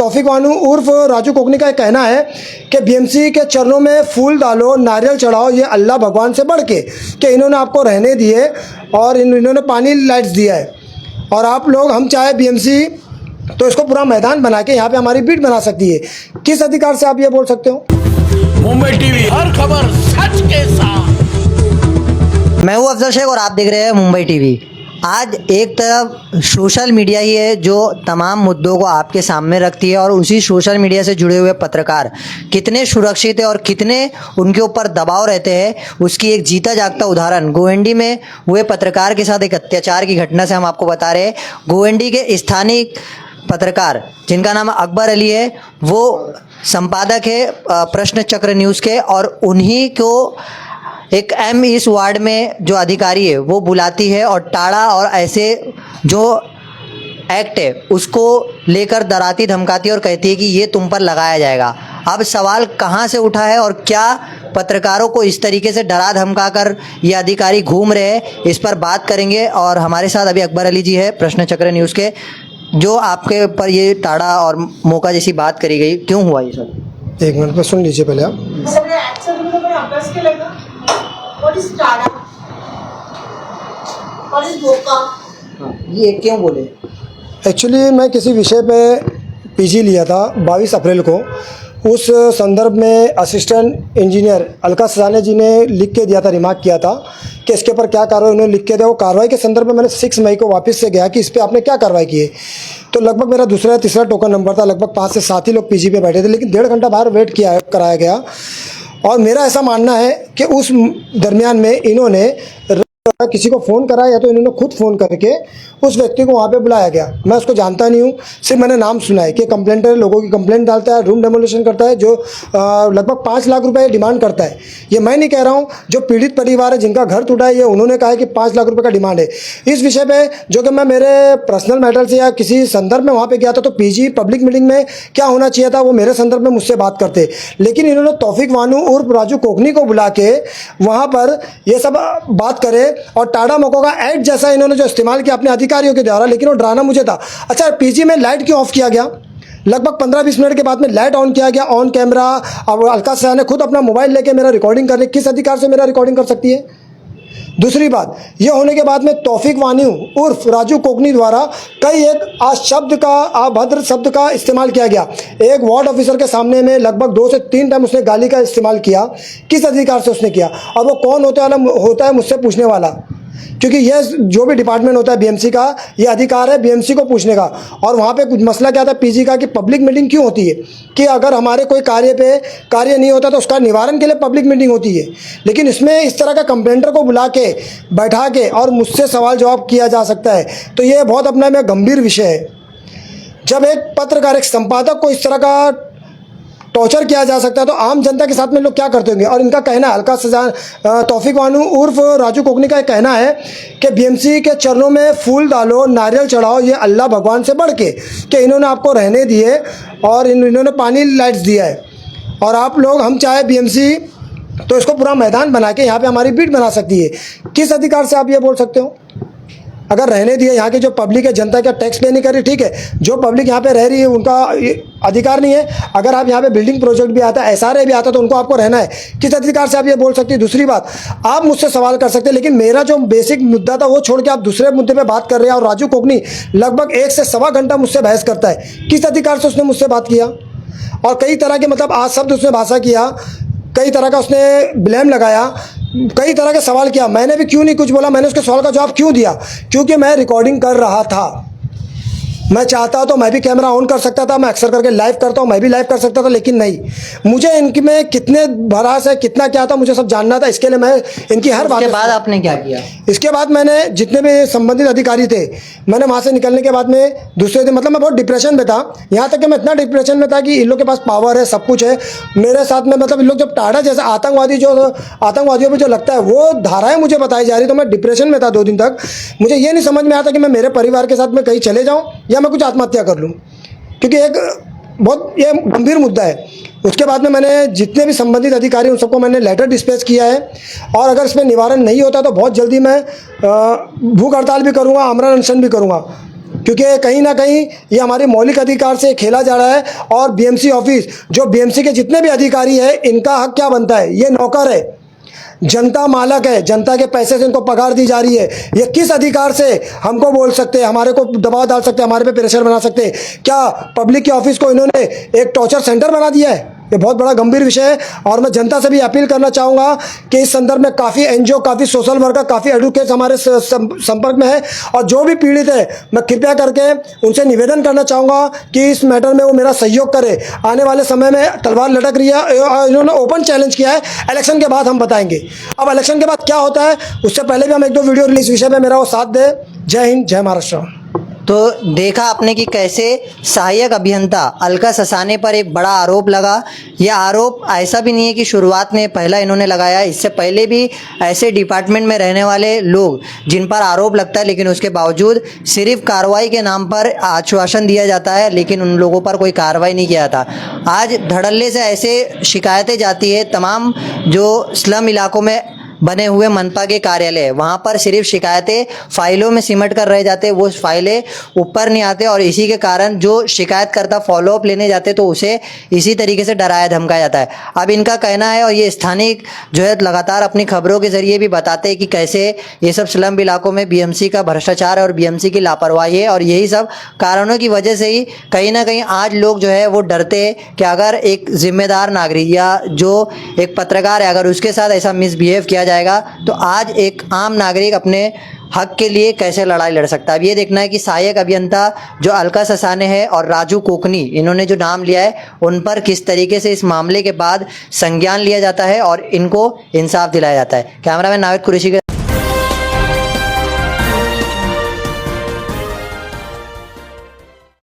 तौफीक वानू उर्फ राजू कोकनी का कहना है कि बीएमसी के चरणों में फूल डालो, नारियल चढ़ाओ, ये अल्लाह भगवान से बढ़ के कि इन्होंने आपको रहने दिए और इन्होंने पानी लाइट्स दिया है। और आप लोग, हम चाहे बीएमसी तो इसको पूरा मैदान बना के यहाँ पे हमारी बीट बना सकती है। किस अधिकार से आप ये बोल सकते हो? मुंबई टीवी, हर खबर सच के साथ। मैं हूं अफजल शेख और आप देख रहे हैं मुंबई टीवी। आज एक तरफ सोशल मीडिया ही है जो तमाम मुद्दों को आपके सामने रखती है और उसी सोशल मीडिया से जुड़े हुए पत्रकार कितने सुरक्षित है और कितने उनके ऊपर दबाव रहते हैं, उसकी एक जीता जागता उदाहरण गोवंडी में हुए पत्रकार के साथ एक अत्याचार की घटना से हम आपको बता रहे हैं। गोवंडी के स्थानीय पत्रकार जिनका नाम अकबर अली है, वो संपादक है प्रश्न चक्र न्यूज़ के, और उन्हीं को एक एम इस वार्ड में जो अधिकारी है वो बुलाती है और टाड़ा और ऐसे जो एक्ट है उसको लेकर डराती धमकाती और कहती है कि ये तुम पर लगाया जाएगा। अब सवाल कहाँ से उठा है और क्या पत्रकारों को इस तरीके से डरा धमका कर ये अधिकारी घूम रहे हैं, इस पर बात करेंगे। और हमारे साथ अभी अकबर अली जी है प्रश्न चक्र न्यूज़ के। जो आपके ऊपर ये टाड़ा और मौका जैसी बात करी गई, क्यों हुआ ये सब? एक मिनट में सुन लीजिए पहले आप। ये क्यों बोले? एक्चुअली मैं किसी विषय पे पीजी लिया था 22 अप्रैल को। उस संदर्भ में असिस्टेंट इंजीनियर अलका सजाने जी ने लिख के दिया था, रिमार्क किया था कि इसके ऊपर क्या कार्रवाई उन्होंने लिख के दिया। वो कार्रवाई के संदर्भ में मैंने 6 मई को वापस से गया कि इस पर आपने क्या कार्रवाई की है। तो लगभग मेरा दूसरा या तीसरा टोकन नंबर था, लगभग 5 से 7 ही लोग पीजी पे बैठे थे, लेकिन 1.5 घंटा बाहर वेट कराया गया। और मेरा ऐसा मानना है कि उस दरमियान में इन्होंने किसी को फ़ोन करा या तो इन्होंने खुद फ़ोन करके उस व्यक्ति को वहाँ पे बुलाया गया। मैं उसको जानता नहीं हूँ, सिर्फ मैंने नाम सुना है कि कंप्लेंटर लोगों की कंप्लेंट डालता है, रूम डेमोलिशन करता है, जो लगभग 5 लाख रुपए डिमांड करता है। ये मैं नहीं कह रहा हूँ, जो पीड़ित परिवार है जिनका घर टूटा है, ये उन्होंने कहा है कि 5 लाख रुपये का डिमांड है। इस विषय पर जो कि मैं मेरे पर्सनल मैटर से या किसी संदर्भ में वहाँ पर गया था, तो पीजी पब्लिक मीटिंग में क्या होना चाहिए था वो मेरे संदर्भ में मुझसे बात करते, लेकिन इन्होंने तौफीक वानू उर्फ राजू कोकनी को बुला के वहाँ पर ये सब बात करे और टाड़ा मौका का ऐड जैसा इन्होंने जो इस्तेमाल किया अपने अधिकारियों के द्वारा। लेकिन वो डराना मुझे था। अच्छा, पीजी में लाइट क्यों ऑफ किया गया? लगभग 15-20 मिनट के बाद में लाइट ऑन किया गया, ऑन कैमरा। अब अलका सजा ने खुद अपना मोबाइल लेके मेरा रिकॉर्डिंग कर रही, किस अधिकार से मेरा रिकॉर्डिंग कर सकती है? दूसरी बात, ये होने के बाद में तौफीक वानू उर्फ राजू कोकनी द्वारा कई एक अभद्र शब्द का इस्तेमाल किया गया। एक वार्ड ऑफिसर के सामने में लगभग 2 से 3 टाइम उसने गाली का इस्तेमाल किया। किस अधिकार से उसने किया? और वो कौन होता है मुझसे पूछने वाला, क्योंकि यह जो भी डिपार्टमेंट होता है बीएमसी का, ये अधिकार है बीएमसी को पूछने का। और वहाँ पे कुछ मसला क्या था पीजी का कि पब्लिक मीटिंग क्यों होती है, कि अगर हमारे कोई कार्य नहीं होता तो उसका निवारण के लिए पब्लिक मीटिंग होती है। लेकिन इसमें इस तरह का कंप्लेंटर को बुला के बैठा के और मुझसे सवाल जवाब किया जा सकता है, तो ये बहुत अपने में गंभीर विषय है। जब एक पत्रकार, एक संपादक को इस तरह का टॉर्चर किया जा सकता है, तो आम जनता के साथ में लोग क्या करते होंगे? और इनका कहना है, अलका सजा तौफीक वानू उर्फ राजू कोकनी का कहना है कि बीएमसी के चरणों में फूल डालो, नारियल चढ़ाओ, ये अल्लाह भगवान से बढ़ के कि इन्होंने आपको रहने दिए और इन्होंने पानी लाइट्स दिया है। और आप लोग, हम चाहे बीएमसी तो इसको पूरा मैदान बना के यहाँ पे हमारी बीट बना सकती है। किस अधिकार से आप ये बोल सकते हो? अगर रहने दिए, यहाँ की जो पब्लिक है, जनता का टैक्स पे नहीं कर रही, ठीक है, जो पब्लिक यहाँ पे रह रही है उनका अधिकार नहीं है। अगर आप यहाँ पे बिल्डिंग प्रोजेक्ट भी आता है, एसआरए भी आता है, तो उनको आपको रहना है। किस अधिकार से आप ये बोल सकती है? दूसरी बात, आप मुझसे सवाल कर सकते हैं, लेकिन मेरा जो बेसिक मुद्दा था वो छोड़ के आप दूसरे मुद्दे पे बात कर रहे हैं। और राजू कोकनी लगभग 1 से सवा घंटा मुझसे बहस करता है। किस अधिकार से उसने मुझसे बात किया? और कई तरह के मतलब आज शब्द उसने भाषा किया, कई तरह का उसने ब्लेम लगाया, कई तरह के सवाल किया। मैंने भी क्यों नहीं कुछ बोला, मैंने उसके सवाल का जवाब क्यों दिया? क्योंकि मैं रिकॉर्डिंग कर रहा था। मैं चाहता तो मैं भी कैमरा ऑन कर सकता था, मैं अक्सर करके लाइव करता हूँ, मैं भी लाइव कर सकता था, लेकिन नहीं। मुझे इनकी में कितने भरास है, कितना क्या था, मुझे सब जानना था। इसके लिए मैं इनकी हर बात। इसके बाद आपने क्या किया? इसके बाद मैंने जितने भी संबंधित अधिकारी थे, मैंने वहाँ से निकलने के बाद में दूसरे दिन, मतलब मैं बहुत डिप्रेशन में था। यहाँ तक कि मैं इतना डिप्रेशन में था कि इन लोग के पास पावर है, सब कुछ है मेरे साथ में। मतलब इन लोग जब टाड़ा जैसे आतंकवादियों पर जो लगता है वो धाराएँ मुझे बताई जा रही, तो मैं डिप्रेशन में था 2 दिन तक। मुझे ये नहीं समझ में आता कि मैं मेरे परिवार के साथ में कहीं चले जाऊँ या मैं कुछ आत्महत्या कर लूं, क्योंकि एक बहुत ये गंभीर मुद्दा है। उसके बाद में मैंने जितने भी संबंधित अधिकारी उन सबको मैंने लेटर डिस्पैच किया है। और अगर इसमें निवारण नहीं होता तो बहुत जल्दी मैं भूख हड़ताल भी करूंगा, आमरण अनशन भी करूंगा। क्योंकि कहीं ना कहीं ये हमारे मौलिक अधिकार से खेला जा रहा है। और बीएमसी ऑफिस, जो बीएमसी के जितने भी अधिकारी हैं, इनका हक क्या बनता है? ये नौकर है, जनता मालक है, जनता के पैसे से इनको पगार दी जा रही है। ये किस अधिकार से हमको बोल सकते हैं, हमारे को दबाव डाल सकते हैं, हमारे पे प्रेशर बना सकते हैं? क्या पब्लिक के ऑफिस को इन्होंने एक टॉर्चर सेंटर बना दिया है? ये बहुत बड़ा गंभीर विषय है। और मैं जनता से भी अपील करना चाहूँगा कि इस संदर्भ में काफ़ी एनजीओ, काफ़ी सोशल वर्कर, काफ़ी एडवोकेट्स हमारे संपर्क में है। और जो भी पीड़ित है, मैं कृपया करके उनसे निवेदन करना चाहूँगा कि इस मैटर में वो मेरा सहयोग करे। आने वाले समय में तलवार लटक रही है, इन्होंने ओपन चैलेंज किया है। इलेक्शन के बाद हम बताएंगे। अब इलेक्शन के बाद क्या होता है, उससे पहले भी हम 1-2 वीडियो रिलीज विषय में मेरा वो साथ दे। जय हिंद, जय महाराष्ट्र। तो देखा आपने कि कैसे सहायक अभियंता अलका ससाने पर एक बड़ा आरोप लगा। यह आरोप ऐसा भी नहीं है कि शुरुआत में पहला इन्होंने लगाया, इससे पहले भी ऐसे डिपार्टमेंट में रहने वाले लोग जिन पर आरोप लगता है, लेकिन उसके बावजूद सिर्फ कार्रवाई के नाम पर आश्वासन दिया जाता है, लेकिन उन लोगों पर कोई कार्रवाई नहीं किया जाता। आज धड़ल्ले से ऐसे शिकायतें जाती है तमाम जो स्लम इलाकों में बने हुए मनपा के कार्यालय, वहाँ पर सिर्फ शिकायतें फाइलों में सिमट कर रह जाते, वो फाइलें ऊपर नहीं आते। और इसी के कारण जो शिकायतकर्ता फॉलोअप लेने जाते तो उसे इसी तरीके से डराया धमकाया जाता है। अब इनका कहना है, और ये स्थानीय जो है लगातार अपनी खबरों के जरिए भी बताते हैं कि कैसे ये सब स्लम इलाकों में बीएमसी का भ्रष्टाचार है और बीएमसी की लापरवाही है। और यही सब कारणों की वजह से ही कहीं ना कहीं आज लोग जो है वो डरते हैं कि अगर एक जिम्मेदार नागरिक या जो एक पत्रकार है, अगर उसके साथ ऐसा मिसबिहेव किया जाएगा तो आज एक आम नागरिक अपने हक के लिए कैसे लड़ाई लड़ सकता है। अब ये देखना है कि सहायक अभियंता जो अलका ससाने है और राजू कोकनी, इन्होंने जो नाम लिया है, उन पर किस तरीके से इस मामले के बाद संज्ञान लिया जाता है और इनको इंसाफ दिलाया जाता है। कैमरामैन नाविद कुरैशी के